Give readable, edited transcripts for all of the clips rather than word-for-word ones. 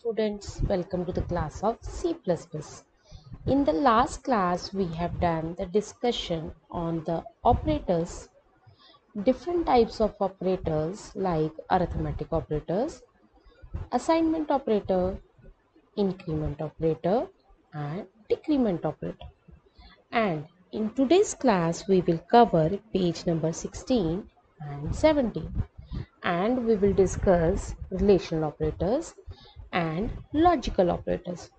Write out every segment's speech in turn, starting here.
students, welcome to the class of C++. In the last class we have done the discussion on the operators, different types of operators like arithmetic operators, assignment operator, increment operator and decrement operator. And in today's class we will cover page number 16 and 17 and we will discuss relational operators and logical operators.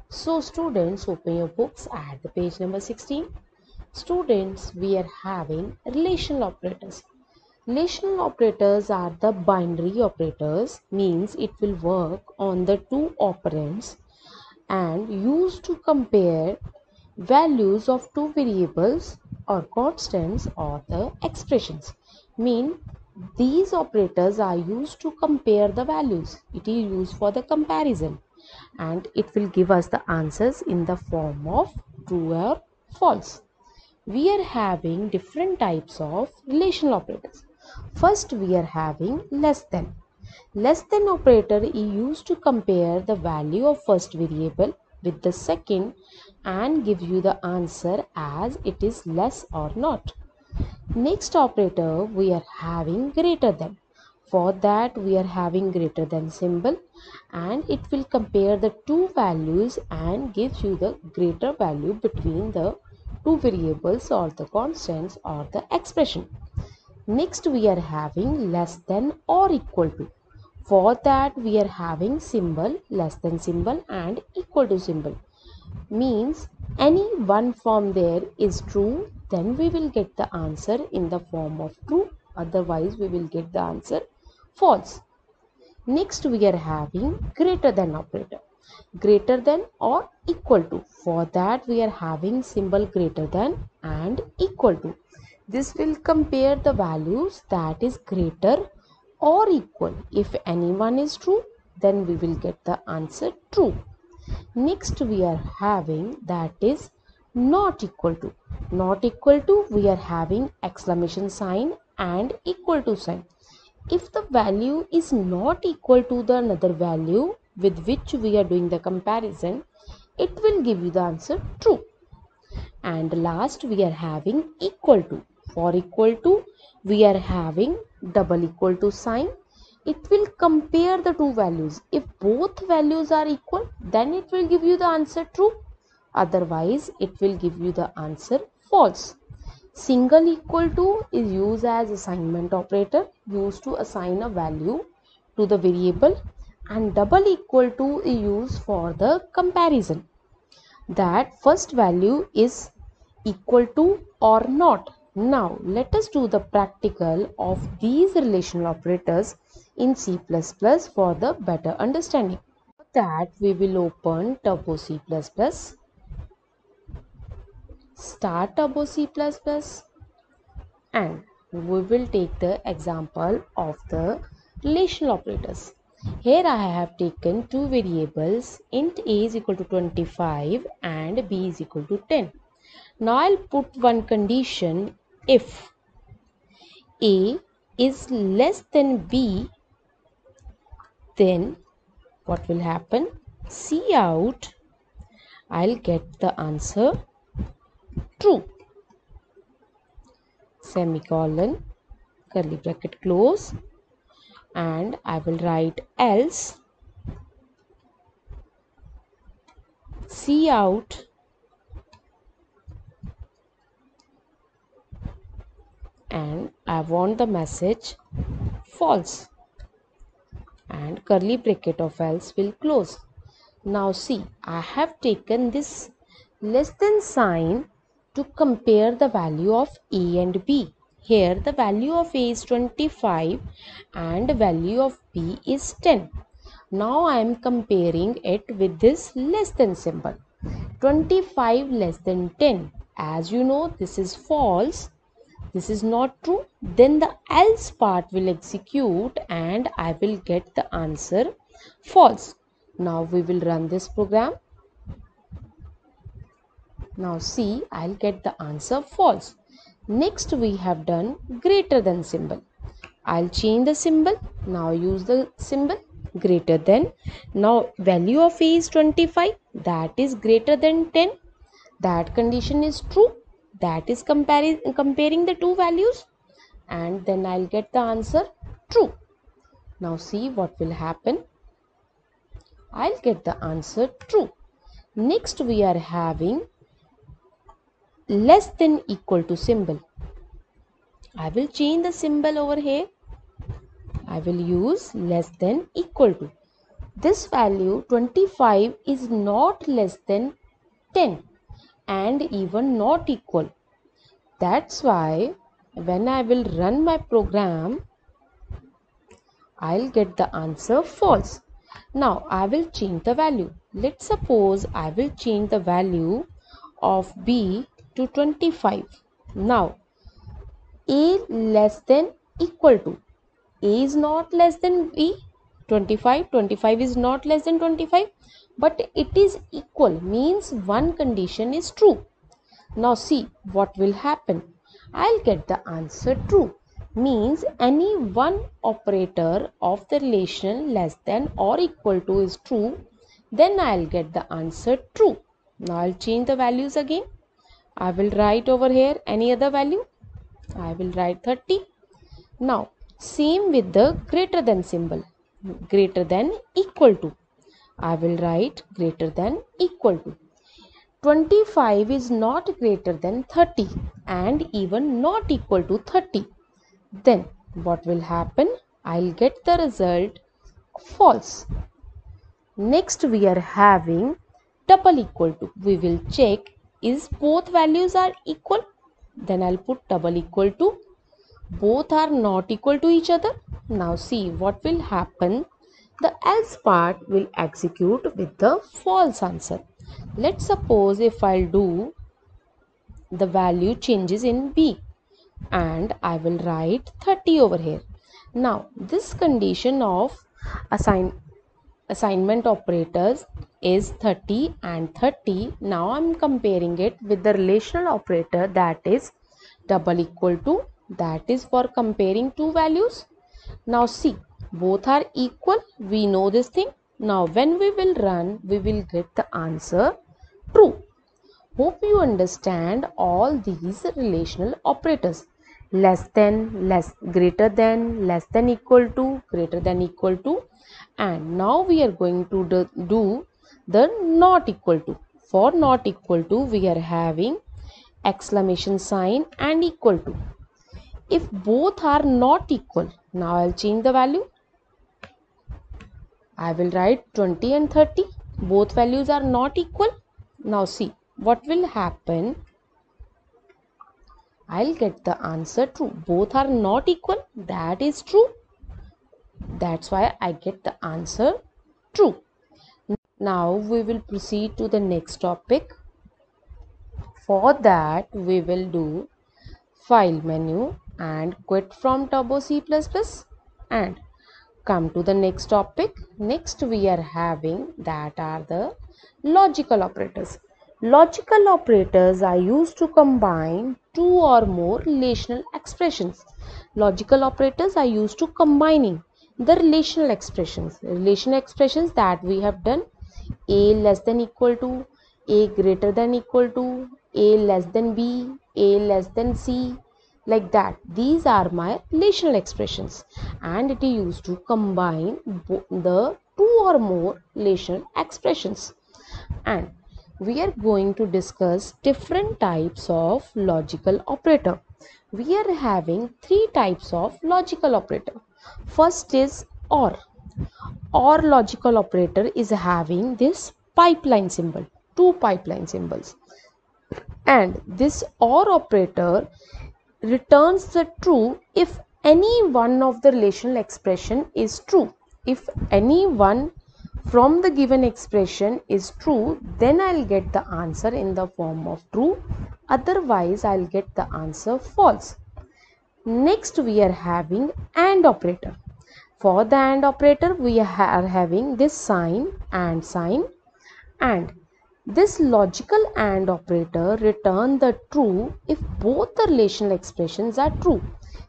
So students, open your books at the page number 16. Students, we are having relational operators. Relational operators are the binary operators, means it will work on the two operands and used to compare values of two variables or constants or the expressions. Mean these operators are used to compare the values. It is used for the comparison and it will give us the answers in the form of true or false. We are having different types of relational operators. First we are having less than. Less than operator is used to compare the value of first variable with the second and give you the answer as it is less or not. Next operator we are having greater than. For that we are having greater than symbol and it will compare the two values and gives you the greater value between the two variables or the constants or the expression. Next we are having less than or equal to. For that we are having symbol, less than symbol and equal to symbol. Means any one form there is true, then we will get the answer in the form of true, otherwise we will get the answer false. Next we are having greater than operator. Greater than or equal to. For that we are having symbol greater than and equal to. This will compare the values that is greater or equal. If any one is true, then we will get the answer true. Next we are having that is not equal to. Not equal to, we are having exclamation sign and equal to sign. If the value is not equal to the another value with which we are doing the comparison, it will give you the answer true. And last we are having equal to. For equal to, we are having double equal to sign. It will compare the two values. If both values are equal, then it will give you the answer true. Otherwise, it will give you the answer false. Single equal to is used as assignment operator, used to assign a value to the variable, and double equal to is used for the comparison. That first value is equal to or not. Now let us do the practical of these relational operators in C++ for the better understanding. For that we will open Turbo C++, start Turbo C++, and we will take the example of the relational operators. Here I have taken two variables, int a is equal to 25 and b is equal to 10. Now I'll put one condition. If a is less than b, then what will happen? Cout, I'll get the answer true. Semicolon, curly bracket close, and I will write else cout and I want the message false and curly bracket of else will close. Now see, I have taken this less than sign to compare the value of a and b. Here the value of a is 25 and value of b is 10. Now I am comparing it with this less than symbol. 25 less than 10. As you know, this is false. This is not true. Then the else part will execute and I will get the answer false. Now we will run this program. Now see, I'll get the answer false. Next we have done greater than symbol. I'll change the symbol. Now use the symbol greater than. Now value of A is 25, that is greater than 10. That condition is true. That is comparing the two values, and then I'll get the answer true. Now see what will happen. I'll get the answer true. Next we are having less than equal to symbol. I will change the symbol over here. I will use less than equal to. This value 25 is not less than 10 and even not equal. That's why when I will run my program, I'll get the answer false. Now I will change the value. Let's suppose I will change the value of B to 25. Now A less than equal to. A is not less than B. 25 is not less than 25, but it is equal, means one condition is true. Now see what will happen. I'll get the answer true, means any one operator of the relation less than or equal to is true, then I'll get the answer true. Now I'll change the values again. I will write over here any other value. I will write 30. Now same with the greater than symbol. Greater than equal to. I will write greater than equal to. 25 is not greater than 30 and even not equal to 30. Then what will happen? I'll get the result false. Next we are having double equal to. We will check is both values are equal. Then I'll put double equal to. Both are not equal to each other. Now see what will happen. The else part will execute with the false answer. Let's suppose if I'll do the value changes in B and I will write 30 over here. Now this condition of assignment operators is 30 and 30. Now I'm comparing it with the relational operator, that is double equal to. That is for comparing two values. Now see, both are equal. We know this thing. Now when we will run, we will get the answer true. Hope you understand all these relational operators. Less than, greater than, less than equal to, greater than equal to. And now we are going to do the not equal to. For not equal to, we are having exclamation sign and equal to. If both are not equal, now I'll change the value. I will write 20 and 30. Both values are not equal. Now see what will happen. I'll get the answer true. Both are not equal. That is true. That's why I get the answer true. Now we will proceed to the next topic. For that we will do file menu and quit from Turbo C++ and come to the next topic. Next we are having that are the logical operators. Logical operators are used to combine two or more relational expressions. Logical operators are used to combining the relational expressions. Relational expressions that we have done: A less than equal to, A greater than equal to, A less than B, A less than C, like that. These are my relational expressions and it is used to combine the two or more relational expressions. And we are going to discuss different types of logical operator. We are having three types of logical operator. First is OR. OR logical operator is having this pipeline symbol, two pipeline symbols, and this OR operator returns the true if any one of the relational expression is true. If any one from the given expression is true, then I'll get the answer in the form of true. Otherwise, I'll get the answer false. Next, we are having AND operator. For the AND operator, we are having this sign, AND sign, and this logical AND operator return the true if both the relational expressions are true.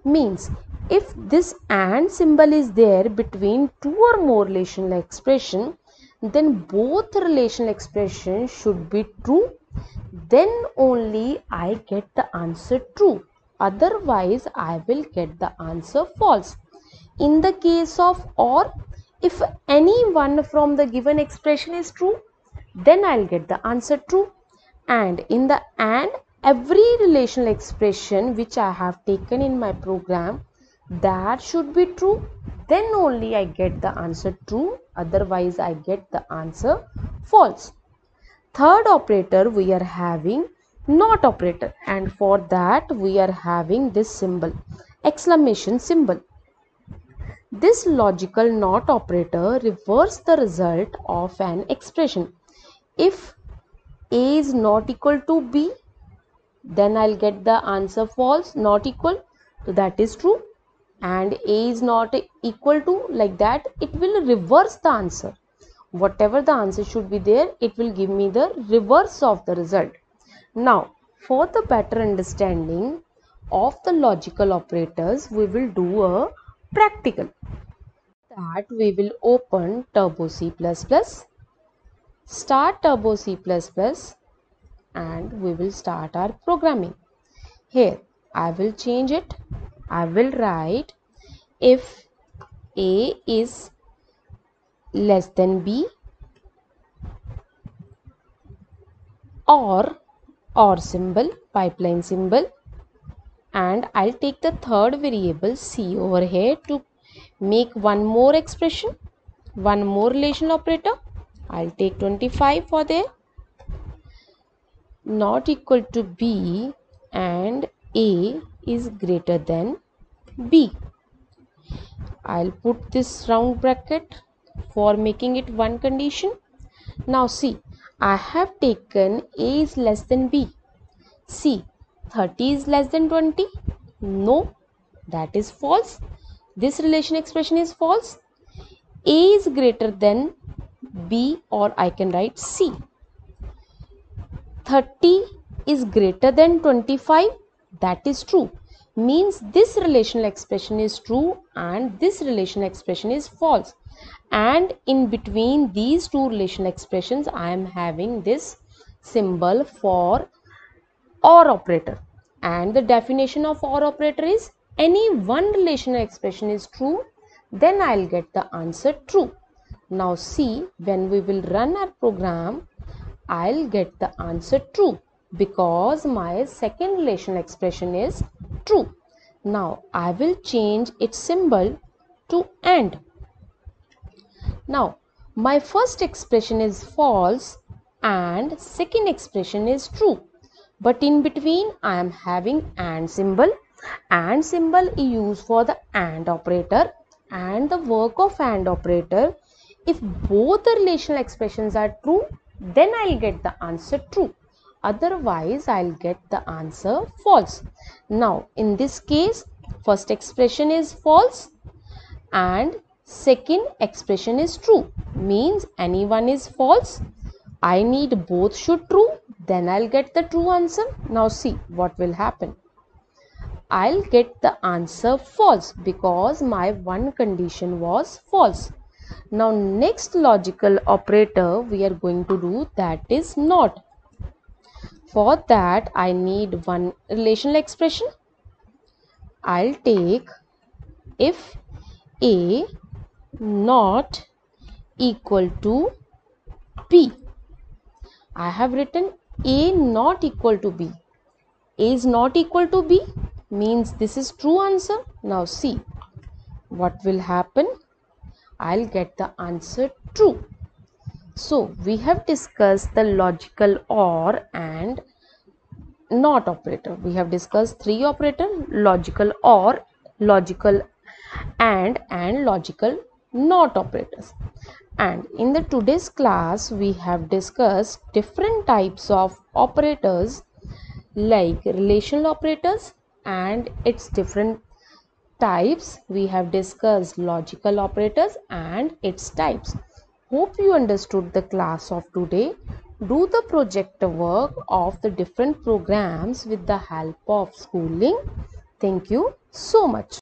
Means If this and symbol is there between two or more relational expression, then both relational expressions should be true. Then only I get the answer true. Otherwise, I will get the answer false. In the case of or, if any one from the given expression is true, then I'll get the answer true. And in the and, every relational expression which I have taken in my program, that should be true. Then only I get the answer true. Otherwise, I get the answer false. Third operator, we are having not operator, and for that we are having this symbol, exclamation symbol. This logical not operator reverses the result of an expression. If A is not equal to B, then I'll get the answer false, not equal, so that is true. And A is not equal to, like that, it will reverse the answer. Whatever the answer should be there, it will give me the reverse of the result. Now, for the better understanding of the logical operators, we will do a practical. That we will open Turbo C++, start Turbo C++, and we will start our programming. Here, I will change it. I will write if A is less than B, or symbol, pipeline symbol, and I'll take the third variable C over here to make one more expression, one more relational operator. I'll take 25 for there, not equal to B, and A is greater than B. I'll put this round bracket for making it one condition. Now see, I have taken A is less than B. See, 30 is less than 20. No, that is false. This relation expression is false. A is greater than B, or I can write C. 30 is greater than 25. That is true. Means this relational expression is true and this relational expression is false. And in between these two relational expressions, I am having this symbol for OR operator. And the definition of OR operator is any one relational expression is true, then I'll get the answer true. Now see, when we will run our program, I'll get the answer true because my second relational expression is true. Now I will change its symbol to AND. Now my first expression is false and second expression is true. But in between I am having AND symbol. AND symbol is used for the AND operator, and the work of AND operator, if both the relational expressions are true, then I'll get the answer true. Otherwise, I'll get the answer false. Now, in this case, first expression is false and second expression is true. Means any one is false. I need both should true. Then I'll get the true answer. Now see what will happen. I'll get the answer false because my one condition was false. Now next logical operator we are going to do, that is not. For that I need one relational expression. I'll take if A not equal to B. I have written A not equal to B. A is not equal to B means this is true answer. Now see what will happen. I'll get the answer true. So we have discussed the logical OR and NOT operator. We have discussed three operators: logical OR, logical AND logical NOT operators. And in the today's class we have discussed different types of operators like relational operators and its different types. We have discussed logical operators and its types. Hope you understood the class of today. Do the project work of the different programs with the help of Schooling. Thank you so much.